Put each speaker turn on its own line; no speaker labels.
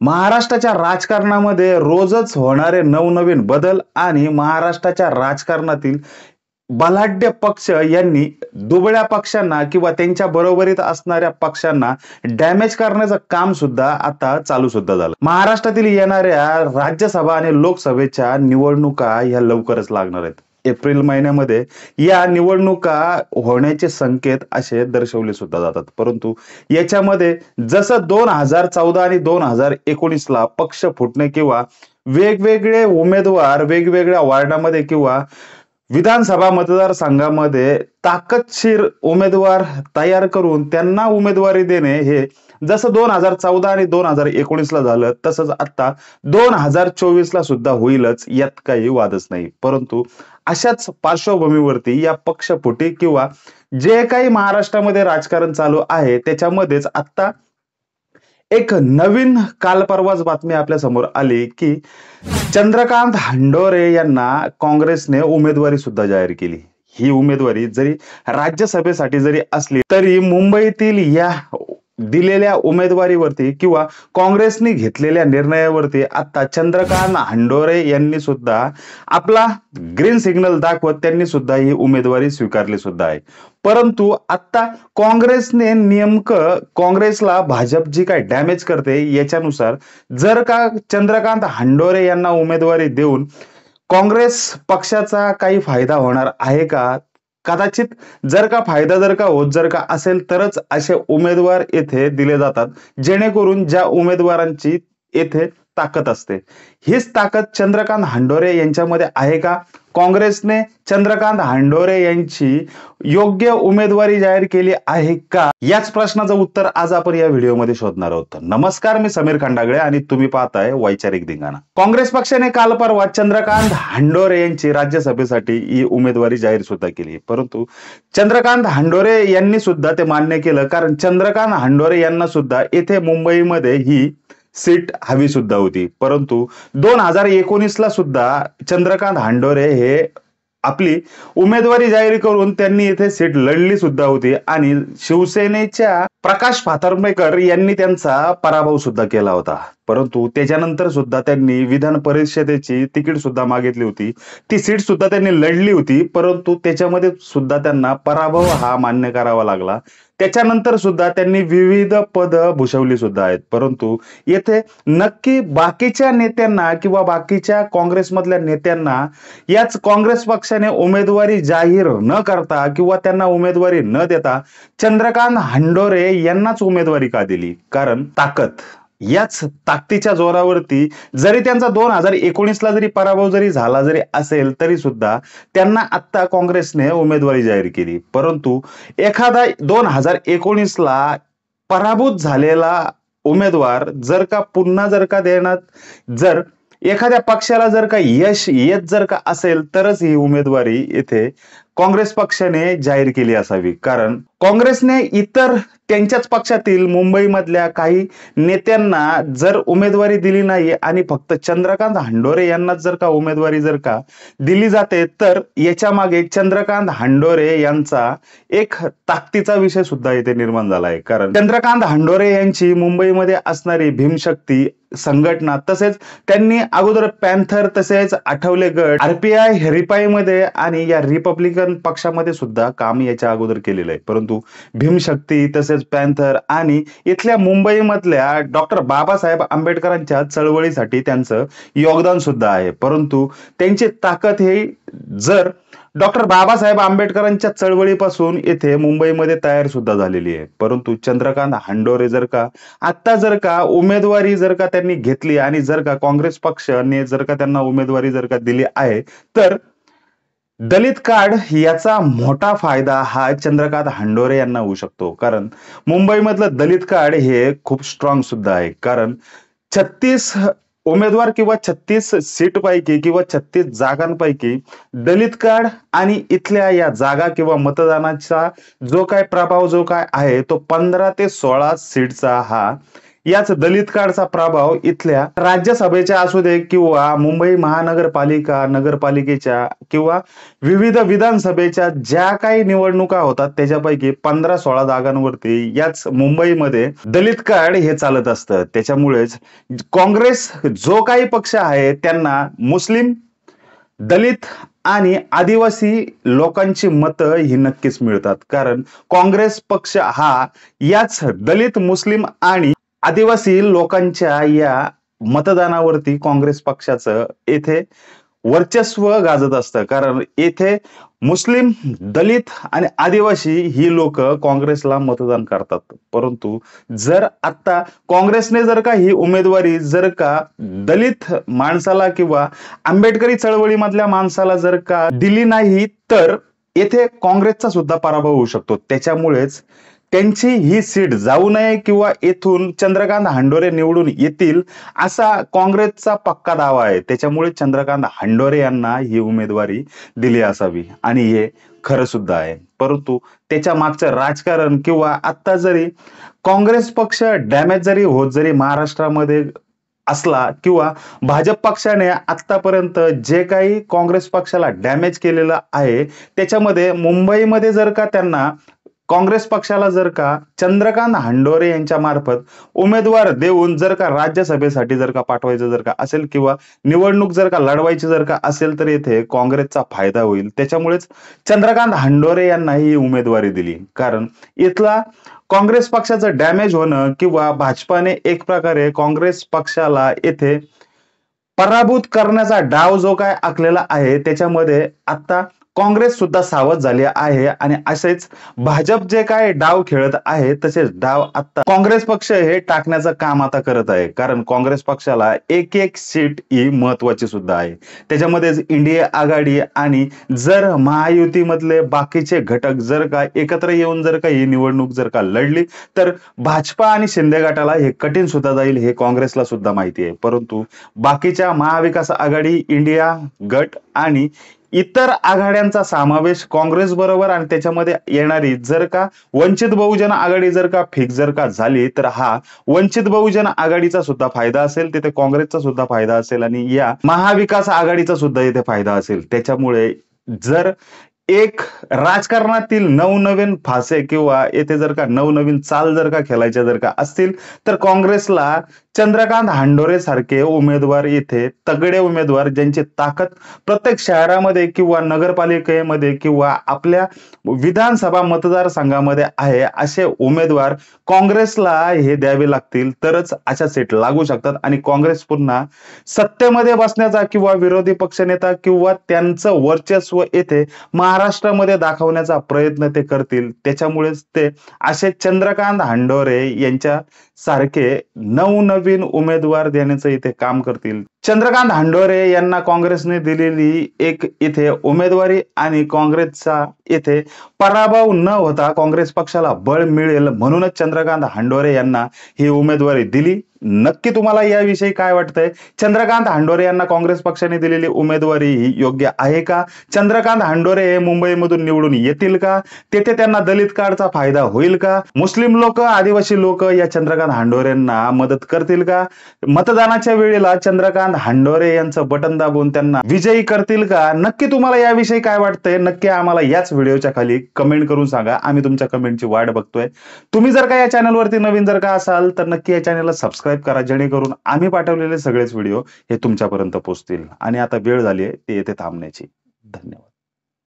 महाराष्ट्राच्या राजकारणामध्ये रोजच होणारे नवनवीन बदल आणि महाराष्ट्राच्या राजकारणातील बलाढ्य पक्ष यांनी दुबळ्या पक्षांना किंवा त्यांच्या बरोबरीत असणाऱ्या पक्षांना डॅमेज करण्याचं काम सुद्धा आता चालू सुद्धा झालं. महाराष्ट्रातील येणाऱ्या राज्यसभा आणि लोकसभेच्या निवडणुका ह्या लवकरच लागणार आहेत. एप्रिल महिन्यामध्ये या निवडणुका होण्याचे संकेत असे दर्शवले सुद्धा जातात. परंतु याच्यामध्ये जसं 2014 आणि 2019 ला पक्ष फुटणे किंवा वेगवेगळे उमेदवार वेगवेगळ्या वार्डामध्ये किंवा विधानसभा मतदारसंघामध्ये ताकदशीर उमेदवार तयार करून त्यांना उमेदवारी देणे हे जसं 2014 आणि 2019 ला झालं तसंच आता 2024 ला सुद्धा होईलच, यात काही वादच नाही. परंतु अशाच पार्श्वभूमीवरती या पक्षफुटी किंवा जे काही महाराष्ट्रामध्ये राजकारण चालू आहे त्याच्यामध्येच आता एक नवीन काल परवाच बातमी आपल्या समोर आली की चंद्रकांत हंडोरे यांना काँग्रेसने उमेदवारी सुद्धा जाहीर केली. ही उमेदवारी जरी राज्यसभेसाठी जरी असली तरी मुंबईतील या दिलेल्या उमेदवारीवरती किंवा काँग्रेसने घेतलेल्या निर्णयावरती आता चंद्रकांत हंडोरे यांनी सुद्धा आपला ग्रीन सिग्नल दाखवत त्यांनी सुद्धा ही उमेदवारी स्वीकारली सुद्धा आहे. परंतु आता काँग्रेसने नेमकं काँग्रेसला भाजप जी काय डॅमेज करते याच्यानुसार जर का चंद्रकांत हंडोरे यांना उमेदवारी देऊन काँग्रेस पक्षाचा काही फायदा होणार आहे का? कदाचित जर का फायदा जर का असेल तरच असे उमेदवार येथे दिले जातात जेणेकरून ज्या उमेदवारांची येथे ताकद असते. हीच ताकद चंद्रकांत हंडोरे यांच्यामध्ये आहे का? काँग्रेसने चंद्रकांत हंडोरे यांची योग्य उमेदवारी जाहीर केली आहे का? याच प्रश्नाचं उत्तर आज आपण या व्हिडिओमध्ये शोधणार आहोत. नमस्कार, मी समीर खंडागळे आणि तुम्ही पाहताय वैचारिक धिंगाणा. काँग्रेस पक्षाने काल परवा चंद्रकांत हंडोरे यांची राज्यसभेसाठी ही उमेदवारी जाहीर सुद्धा केली. परंतु चंद्रकांत हंडोरे यांनी सुद्धा ते मान्य केलं, कारण चंद्रकांत हंडोरे यांना सुद्धा येथे मुंबईमध्ये ही सीट हवी सुद्धा होती. परंतु 2019 ला सुद्धा चंद्रकांत हंडोरे हे आपली उमेदवारी जाहीर करून त्यांनी येथे सीट लढली सुद्धा होती आणि शिवसेनेच्या प्रकाश फातर्मेकर यांनी त्यांचा पराभव सुद्धा केला होता. परंतु त्याच्यानंतर सुद्धा त्यांनी विधान परिषदेची तिकीट सुद्धा मागितली होती, ती सीट सुद्धा त्यांनी लढली होती. परंतु त्याच्यामध्ये सुद्धा त्यांना पराभव हा मान्य करावा लागला. त्याच्यानंतर सुद्धा त्यांनी विविध पद भूषवली सुद्धा आहेत. परंतु येथे नक्की बाकीच्या नेत्यांना किंवा बाकीच्या काँग्रेसमधल्या नेत्यांना याच काँग्रेस पक्षाने उमेदवारी जाहीर न करता किंवा त्यांना उमेदवारी न देता चंद्रकांत हंडोरे यांनाच उमेदवारी का दिली? कारण ताकद, याच ताकदीच्या जोरावरती जरी त्यांचा 2019 ला जरी पराभव जरी झाला जरी असेल तरी सुद्धा त्यांना आता काँग्रेसने उमेदवारी जाहीर केली. परंतु एखादा 2019 ला पराभूत झालेला उमेदवार जर का पुन्हा जर का देण्यात जर एखाद्या पक्षाला जर का यश येत जर का असेल तरच ही उमेदवारी येथे काँग्रेस पक्षाने जाहीर केली असावी. कारण काँग्रेसने इतर त्यांच्याच पक्षातील मुंबईमधल्या काही नेत्यांना जर उमेदवारी दिली नाही आणि फक्त चंद्रकांत हंडोरे यांनाच जर का उमेदवारी जर का दिली जाते तर याच्या मागे चंद्रकांत हंडोरे यांचा एक ताकदीचा विषय सुद्धा इथे निर्माण झाला आहे. कारण चंद्रकांत हंडोरे यांची मुंबईमध्ये असणारी भीमशक्ती संघटना, तसेच त्यांनी अगोदर पॅन्थर तसेच आठवले गट, आरपीआय रिपाईमध्ये आणि या रिपब्लिकन पक्षामध्ये सुद्धा काम याच्या अगोदर केलेलं आहे. परंतु भीमशक्ती तसेच पॅन्थर आणि इथल्या मुंबईमधल्या डॉक्टर बाबासाहेब आंबेडकरांच्या चळवळीसाठी त्यांचं योगदान सुद्धा आहे. परंतु त्यांची ताकद हे जर डॉक्टर बाबासाहेब आंबेडकरांच्या चळवळीपासून येथे मुंबईमध्ये तयार सुद्धा झालेली आहे. परंतु चंद्रकांत हंडोरे जर का आता जर का उमेदवारी जर का त्यांनी घेतली आणि जर का काँग्रेस पक्षाने जर का त्यांना उमेदवारी जर का दिली आहे तर दलित कार्ड याचा मोठा फायदा हा चंद्रकांत हंडोरे यांना होऊ शकतो. कारण मुंबईमधलं दलित कार्ड हे खूप स्ट्रॉंग सुद्धा आहे. कारण 36 उमेदवार किंवा 36 सीट पैकी किंवा 36 जागांपैकी दलित कार्ड आणि इथल्या या जागा किंवा मतदानाचा जो काय प्रभाव जो काय आहे तो 15 ते 16 सीटचा हा याच दलित कार्डचा प्रभाव इथल्या राज्यसभेच्या असू दे किंवा मुंबई महानगरपालिका नगरपालिकेच्या किंवा विविध विधानसभेच्या ज्या काही निवडणुका होतात त्याच्यापैकी 15-16 जागांवरती याच मुंबईमध्ये दलित कार्ड हे चालत असतं. त्याच्यामुळेच काँग्रेस जो काही पक्ष आहे त्यांना मुस्लिम, दलित आणि आदिवासी लोकांची मतं ही नक्कीच मिळतात. कारण काँग्रेस पक्ष हा याच दलित, मुस्लिम आणि आदिवासी लोकांच्या या मतदानावरती काँग्रेस पक्षाचं येथे वर्चस्व गाजत असतं. कारण येथे मुस्लिम, दलित आणि आदिवासी ही लोक काँग्रेसला मतदान करतात. परंतु जर आता काँग्रेसने जर का ही उमेदवारी जर का दलित माणसाला किंवा आंबेडकरी चळवळीमधल्या माणसाला जर का दिली नाही तर येथे काँग्रेसचा सुद्धा पराभव होऊ शकतो. त्याच्यामुळेच त्यांची ही सीट जाऊ नये किंवा येथून चंद्रकांत हंडोरे निवडून येतील असा काँग्रेसचा पक्का दावा आहे. त्याच्यामुळे चंद्रकांत हंडोरे यांना ही उमेदवारी दिली असावी आणि हे खरं सुद्धा आहे. परंतु त्याच्या मागचं राजकारण किंवा आता जरी काँग्रेस पक्ष डॅमेज जरी होत जरी महाराष्ट्रामध्ये असला किंवा भाजप पक्षाने आतापर्यंत जे काही काँग्रेस पक्षाला डॅमेज केलेलं आहे त्याच्यामध्ये मुंबईमध्ये जर का त्यांना काँग्रेस पक्षाला जर का चंद्रकांत हंडोरे यांच्या मार्फत उमेदवार देऊन जर का राज्यसभेसाठी जर का पाठवायचं जर का असेल किंवा निवडणूक जर का लढवायची जर का असेल तर येथे काँग्रेसचा फायदा होईल. त्याच्यामुळेच चंद्रकांत हंडोरे यांना ही उमेदवारी दिली. कारण इथला काँग्रेस पक्षाचं डॅमेज होणं किंवा भाजपाने एक प्रकारे काँग्रेस पक्षाला येथे पराभूत करण्याचा डाव जो काय आखलेला आहे त्याच्यामध्ये आता काँग्रेस सुद्धा सावध झाली आहे आणि असेच भाजप जे काय डाव खेळत आहे तसेच डाव आता काँग्रेस पक्ष हे टाकण्याचं काम आता करत आहे. कारण काँग्रेस पक्षाला एक एक सीट ही महत्वाची सुद्धा आहे. त्याच्यामध्ये इंडिया आघाडी आणि जर महायुतीमधले बाकीचे घटक जर का एकत्र येऊन जर का ही निवडणूक जर का लढली तर भाजपा आणि शिंदे गटाला हे कठीण सुद्धा जाईल हे काँग्रेसला सुद्धा माहिती आहे. परंतु बाकीच्या महाविकास आघाडी, इंडिया गट आणि इतर आघाड्यांचा समावेश काँग्रेस बरोबर आणि त्याच्यामध्ये येणारी जर का वंचित बहुजन आघाडी जर का फिक्स जर का झाली तर हा वंचित बहुजन आघाडीचा सुद्धा फायदा असेल, तिथे काँग्रेसचा सुद्धा फायदा असेल आणि या महाविकास आघाडीचा सुद्धा इथे फायदा असेल. त्याच्यामुळे जर एक राजकारणातील नवनवीन फासे किंवा येथे जर का नवनवीन चाल जर का खेळायच्या जर का असतील तर काँग्रेसला चंद्रकांत हंडोरे सारखे उमेदवार येथे तगडे उमेदवार ज्यांची ताकद प्रत्येक शहरामध्ये किंवा नगरपालिकेमध्ये किंवा आपल्या विधानसभा मतदारसंघामध्ये आहे असे उमेदवार काँग्रेसला हे द्यावे लागतील तरच अशा सीट लागू शकतात आणि काँग्रेस पुन्हा सत्तेमध्ये बसण्याचा किंवा विरोधी पक्षनेता किंवा त्यांचं वर्चस्व येथे महाराष्ट्रामध्ये दाखवण्याचा प्रयत्न ते करतील. त्याच्यामुळेच ते असे चंद्रकांत हंडोरे यांच्या सारखे नवनवीन उमेदवार देण्याचं इथे काम करतील. चंद्रकांत हंडोरे यांना काँग्रेसने दिलेली एक इथे उमेदवारी आणि काँग्रेसचा इथे पराभव न होता काँग्रेस पक्षाला बळ मिळेल म्हणूनच चंद्रकांत हंडोरे यांना ही उमेदवारी दिली. नक्की तुम्हाला याविषयी काय वाटतंय? चंद्रकांत हंडोरे यांना काँग्रेस पक्षाने दिलेली उमेदवारी ही योग्य आहे का? चंद्रकांत हंडोरे हे मुंबईमधून निवडून येतील का? तेथे त्यांना दलित कार्डचा फायदा होईल का? मुस्लिम लोक, आदिवासी लोक या चंद्रकांत हंडोरेंना मदत करतील का? मतदानाच्या वेळेला चंद्रकांत हंडोरे यांचं बटन दाबून त्यांना विजयी करतील का? नक्की तुम्हाला याविषयी काय वाटतंय? नक्की आम्हाला याच व्हिडिओच्या खाली कमेंट करून सांगा. आम्ही तुमच्या कमेंटची वाट बघतोय. तुम्ही जर का या चॅनलवरती नवीन जर का असाल तर नक्की या चॅनलला सबस्क्राईब करा जेणेकरून आम्ही पाठवलेले सगळेच व्हिडिओ हे तुमच्यापर्यंत पोहोचतील. आणि आता वेळ झाली आहे ते येथे थांबण्याची. धन्यवाद.